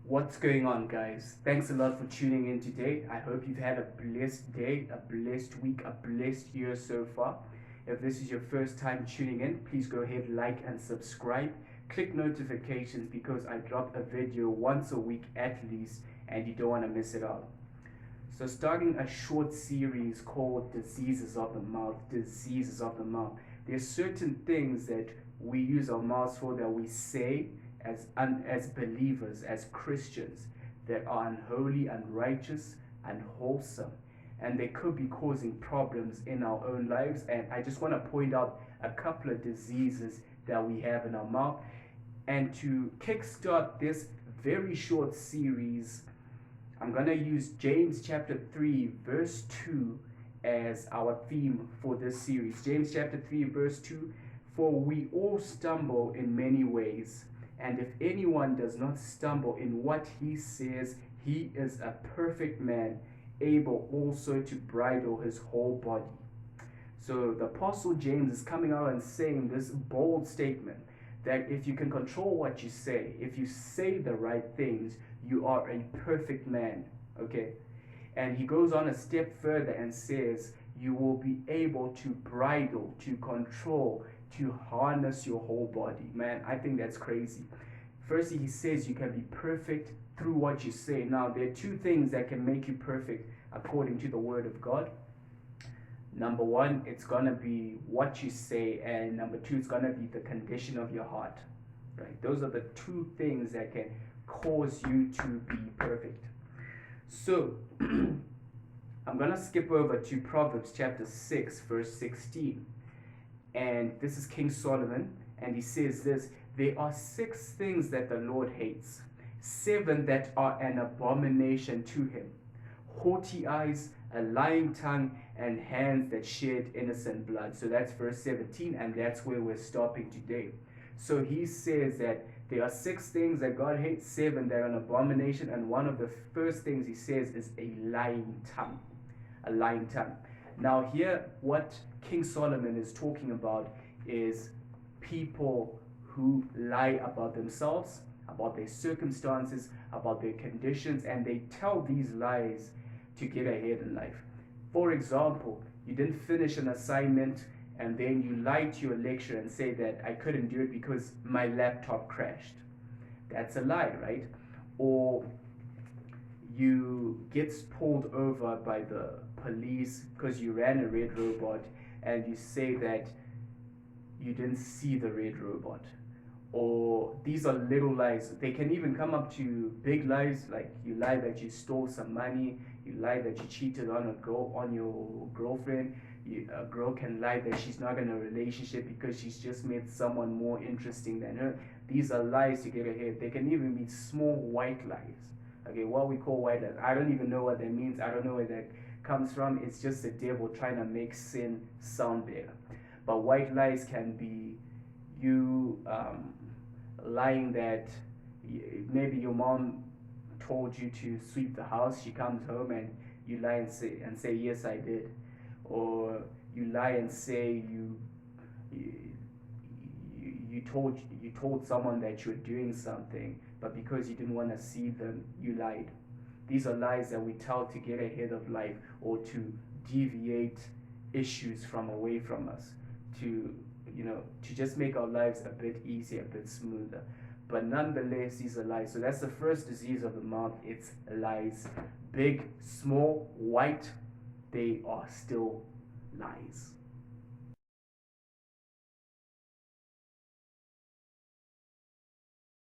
What's going on, guys? Thanks a lot for tuning in today. I hope you've had a blessed day, a blessed week, a blessed year so far. If this is your first time tuning in, please go ahead, like and subscribe. Click notifications because I drop a video once a week at least, and you don't want to miss it out. So, starting a short series called Diseases of the Mouth. Diseases of the Mouth. There's certain things that we use our mouths for, that we say as believers, as Christians, that are unholy, unrighteous, unwholesome, and they could be causing problems in our own lives. And I just want to point out a couple of diseases that we have in our mouth. And to kickstart this very short series, I'm going to use James chapter 3, verse 2 as our theme for this series. James chapter 3, verse 2, for we all stumble in many ways. And if anyone does not stumble in what he says, he is a perfect man, able also to bridle his whole body. So the Apostle James is coming out and saying this bold statement that if you can control what you say, if you say the right things, you are a perfect man. Okay? And he goes on a step further and says, you will be able to bridle, to control, to harness your whole body. Man, I think that's crazy. Firstly, he says you can be perfect through what you say. Now, there are two things that can make you perfect according to the Word of God. Number one, it's going to be what you say, and number two, it's going to be the condition of your heart. Right? Those are the two things that can cause you to be perfect. So, I'm going to skip over to Proverbs chapter 6, verse 16. And this is King Solomon, and he says this, there are 6 things that the Lord hates, 7 that are an abomination to him: haughty eyes, a lying tongue, and hands that shed innocent blood. So that's verse 17, and that's where we're stopping today. So he says that there are 6 things that God hates, 7 that are an abomination, and one of the first things he says is a lying tongue. A lying tongue. Now here, what King Solomon is talking about is people who lie about themselves, about their circumstances, about their conditions, and they tell these lies to get ahead in life. For example, you didn't finish an assignment and then you lie to your lecturer and say that I couldn't do it because my laptop crashed. That's a lie, right? Or you get pulled over by the police because you ran a red robot and you say that you didn't see the red robot. Or these are little lies. They can even come up to big lies, like you lie that you stole some money, you lie that you cheated on your girlfriend. A girl can lie that she's not in a relationship because she's just met someone more interesting than her. These are lies to get ahead. They can even be small white lies. Okay, what we call white lies, I don't even know what that means. I don't know where that comes from. It's just the devil trying to make sin sound better. But white lies can be you lying that maybe your mom told you to sweep the house. She comes home and you lie and say yes, I did. Or you lie and say you told someone that you're doing something, but because you didn't want to see them, you lied. These are lies that we tell to get ahead of life, or to deviate issues from away from us, to just make our lives a bit easier, a bit smoother. But nonetheless, these are lies. So that's the first disease of the mouth. It's lies. Big, small, white, they are still lies.